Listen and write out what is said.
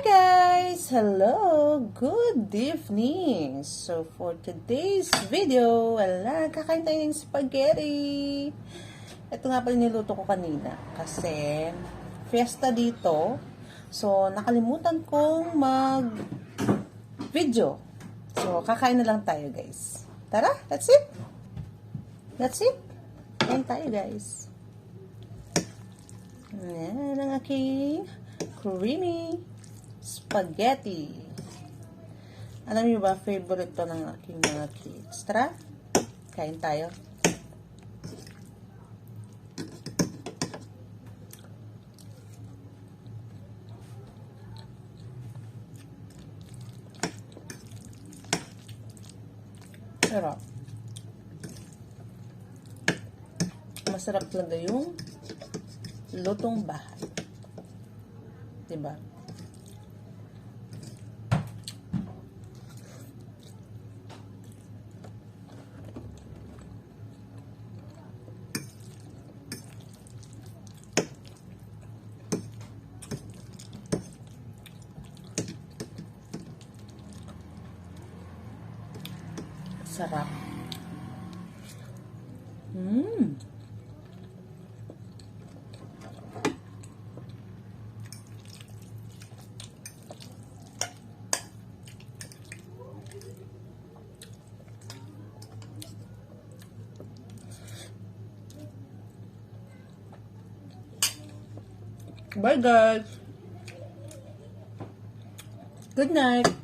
Guys! Hello! Good evening! So, for today's video, kakain tayo ng spaghetti. Ito nga pala niluto ko kanina kasi fiesta dito. So, nakalimutan kong mag-video. So, kakain na lang tayo, guys. Tara, that's it! That's it! Kain tayo, guys. Yan ang aking creamy spaghetti. Alam niyo ba, favorite to ng aking mga kids. Tara, kain tayo. Pero, masarap talaga yung lutong bahay. Diba? Sarap. Bye guys. Good night.